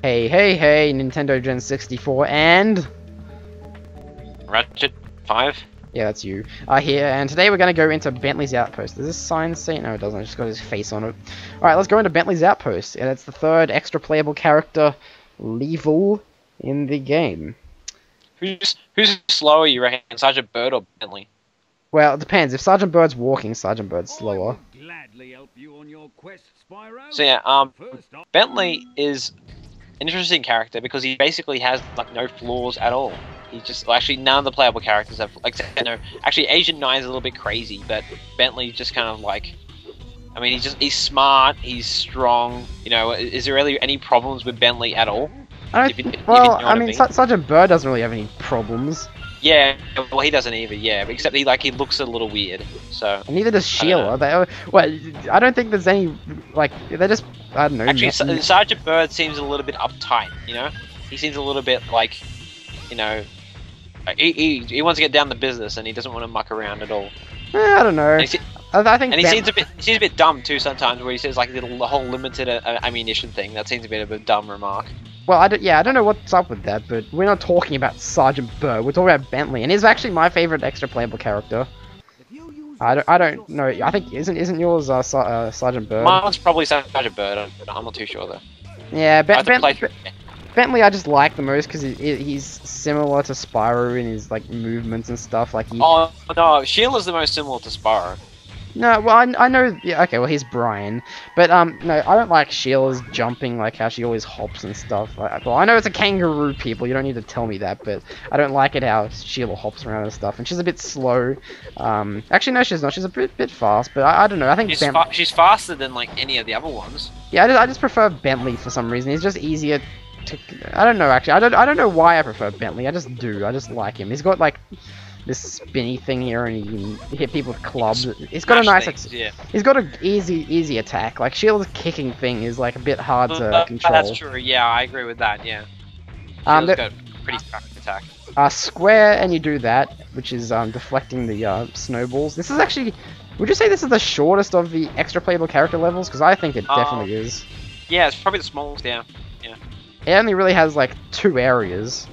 Hey, hey, hey, Nintendo Gen 64 and... Ratchet 5? Yeah, that's you. Here, and today we're going to go into Bentley's Outpost. Does this sign say? No, it doesn't. It's just got his face on it. Alright, let's go into Bentley's Outpost. And it's the third extra playable character level in the game. Who's slower, you reckon? Sergeant Bird or Bentley? Well, it depends. If Sergeant Bird's walking, Sergeant Bird's slower. Gladly help you on your quest, Spyro. So yeah, Bentley is an interesting character because he basically has like no flaws at all. He's just actually none of the playable characters have actually Agent 9 is a little bit crazy, but Bentley just kind of like, I mean, he's smart, he's strong. You know, is there really any problems with Bentley at all? I mean, Sergeant Bird doesn't really have any problems. Yeah, well, he doesn't either. Yeah, except he looks a little weird. So. And neither does Sheila. I don't think there's any they're just, I don't know. Actually, Sergeant Bird seems a little bit uptight. You know, he seems a little bit like, you know, he wants to get down to business and he doesn't want to muck around at all. I don't know. I think. And he seems a bit dumb too sometimes, where he says like the whole limited ammunition thing. That seems a bit of a dumb remark. Well, I don't know what's up with that, but we're not talking about Sergeant Bird. We're talking about Bentley, and he's actually my favorite extra playable character. I don't know. I think isn't yours Sergeant Bird? Mine's probably Sergeant Bird. I'm not too sure though. Yeah, Bentley I just like the most because he's similar to Spyro in his like movements and stuff. Like Oh no, Sheila's the most similar to Spyro. No, well, I know. Yeah, okay, well, he's Brian, but no, I don't like Sheila's jumping, like how she always hops and stuff. Well, I know it's a kangaroo, people. You don't need to tell me that, but I don't like it how Sheila hops around and stuff, and she's a bit slow. Actually, no, she's not. She's a bit fast, but I don't know. I think she's faster than like any of the other ones. Yeah, I just prefer Bentley for some reason. He's just easier to. I don't know. Actually, I don't know why I prefer Bentley. I just do. I just like him. He's got like this spinny thing here, and he can hit people with clubs. He's got a nice, yeah. He's got an easy attack. Like Sheila's kicking thing is like a bit hard to control. That's true. Yeah, I agree with that. Yeah. Sheila's got a pretty cracked attack. Square, and you do that, which is deflecting the snowballs. This is actually, would you say this is the shortest of the extra playable character levels? Because I think it definitely is. Yeah, it's probably the smallest. Yeah. Yeah. It only really has like 2 areas.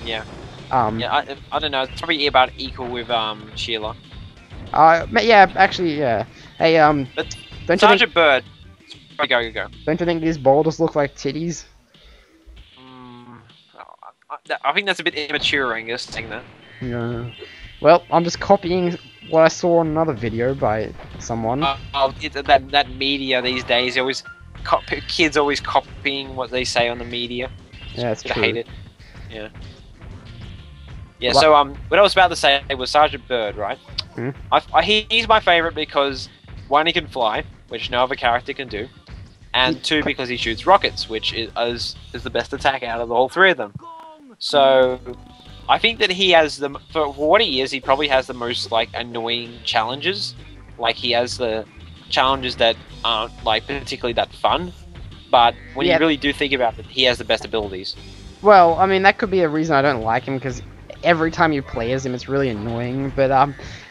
Yeah. Yeah, I don't know. It's probably about equal with Sheila. Yeah, actually, yeah. Hey, But don't Sergeant Bird. Go. Don't you think these boulders look like titties? I think that's a bit immature, Angus, saying that. Yeah. Well, I'm just copying what I saw on another video by someone. That media these days, kids always copying what they say on the media. Yeah, that's true. I hate it. Yeah. Yeah, so what I was about to say was Sergeant Bird, right? Hmm? He's my favorite because 1, he can fly, which no other character can do, and 2, because he shoots rockets, which is the best attack out of the whole 3 of them. So I think that he has for what he is, he probably has the most like annoying challenges. Like he has the challenges that aren't like particularly that fun, but when you really do think about it, he has the best abilities. Well, I mean that could be a reason I don't like him because every time you play as him, it's really annoying. But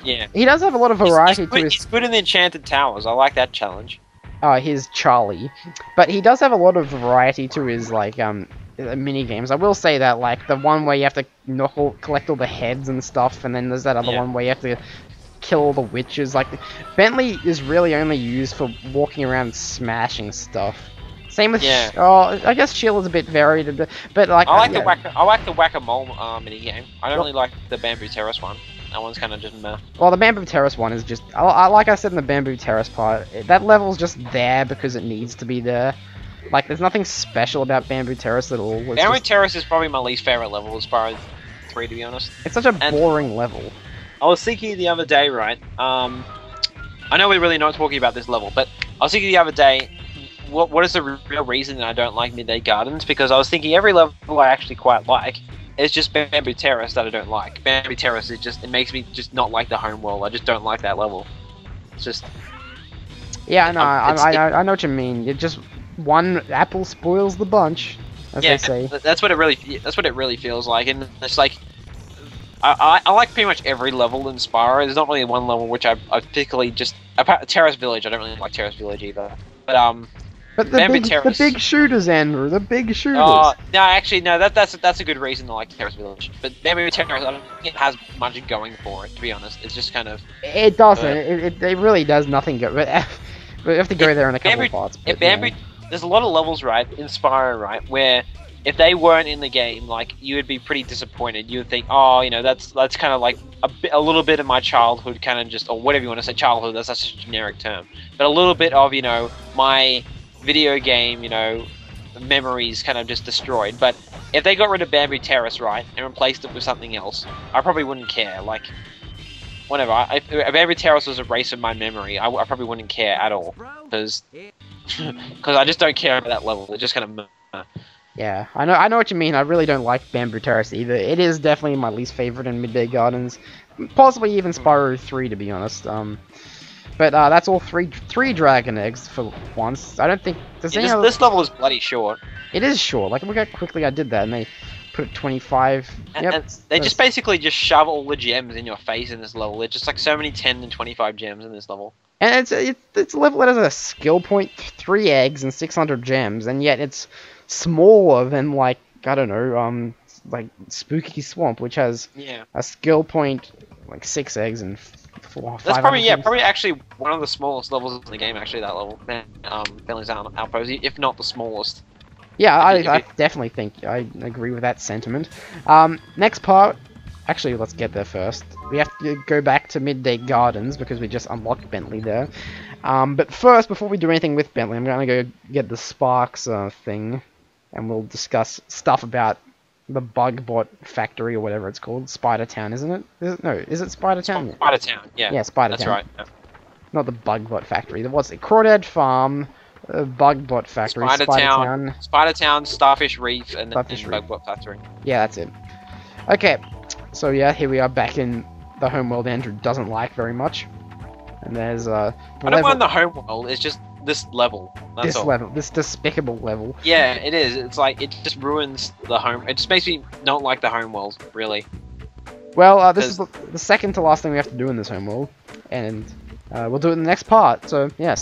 yeah, he does have a lot of variety to his. He's good in the Enchanted Towers. I like that challenge. His Charlie, but he does have a lot of variety to his like mini games. I will say that like the one where you have to collect all the heads and stuff, and then there's that other one where you have to kill all the witches. Like Bentley is really only used for walking around and smashing stuff. Same with I guess Sheila's a bit varied, but like I like the whack-a-mole mini game. I don't really like the Bamboo Terrace one. That one's kind of just meh. Well, the Bamboo Terrace one is just like I said in the Bamboo Terrace part. That level's just there because it needs to be there. Like there's nothing special about Bamboo Terrace at all. Bamboo Terrace is probably my least favorite level as far as 3, to be honest. It's such a boring level. I was thinking the other day, right? I know we're really not talking about this level, but I was thinking the other day. What is the real reason that I don't like Midday Gardens? Because I was thinking every level I actually quite like. It's just Bamboo Terrace that I don't like. Bamboo Terrace it makes me just not like the home world. I just don't like that level. It's just I know what you mean. It just one apple spoils the bunch, as they say. That's what it really feels like, and it's like I like pretty much every level in Spyro. There's not really one level which I particularly just apart Terrace Village. I don't really like Terrace Village either, but But the Bamboo big, Terrace. the big shooters, Andrew, the big shooters. Oh no, actually no. That's a good reason to like Terrace Village. But Bamboo Terrace, I don't think it has much going for it. To be honest, it's just kind of. It doesn't. It really does nothing good. But we have to go there in a couple of parts. But, there's a lot of levels, right, in Spyro, right, where if they weren't in the game, like you would be pretty disappointed. You would think, oh, you know, that's kind of like a little bit of my childhood, kind of just, or whatever you want to say, childhood. That's such a generic term, but a little bit of, you know, my video game, you know, memories kind of just destroyed. But if they got rid of Bamboo Terrace, right, and replaced it with something else, I probably wouldn't care. Like, whatever. If Bamboo Terrace was erased of my memory, I probably wouldn't care at all, because I just don't care about that level. It just kind of. Yeah, I know what you mean. I really don't like Bamboo Terrace either. It is definitely my least favorite in Midday Gardens, possibly even Spyro 3 to be honest. But that's all three dragon eggs for once. I don't think there's any other... This level is bloody short. It is short. Like look how quickly I did that, and they put it 25. Yep. And they just basically just shove all the gems in your face in this level. It's just like so many 10 and 25 gems in this level. And it's a level that has a skill point, 3 eggs, and 600 gems, and yet it's smaller than like I don't know, like Spooky Swamp, which has a skill point like 6 eggs and 4. That's probably probably actually one of the smallest levels in the game. Actually, that level, Bentley's Outpost, if not the smallest. Yeah, I definitely think I agree with that sentiment. Next part, actually, let's get there first. We have to go back to Midday Gardens because we just unlocked Bentley there. But first, before we do anything with Bentley, I'm gonna go get the Sparks thing, and we'll discuss stuff about the Bugbot factory or whatever it's called. Spider Town, isn't it? Is it Spider Town? Spider Town, yeah. Yeah, Spider That's Town. right. Yeah. Not the Bugbot factory. What's it? Crawdad Farm, Bugbot factory, Spider Town. Spider Town, Starfish Reef, and Starfish Reef. Bugbot factory. Yeah, that's it. Okay, so yeah, here we are back in the homeworld Andrew doesn't like very much. And there's I don't mind the homeworld, it's just this level. That's all. This despicable level. Yeah, it is. It's like, it just ruins the home. It just makes me not like the homeworld, really. Well, this is the second to last thing we have to do in this homeworld. And we'll do it in the next part. So, yeah,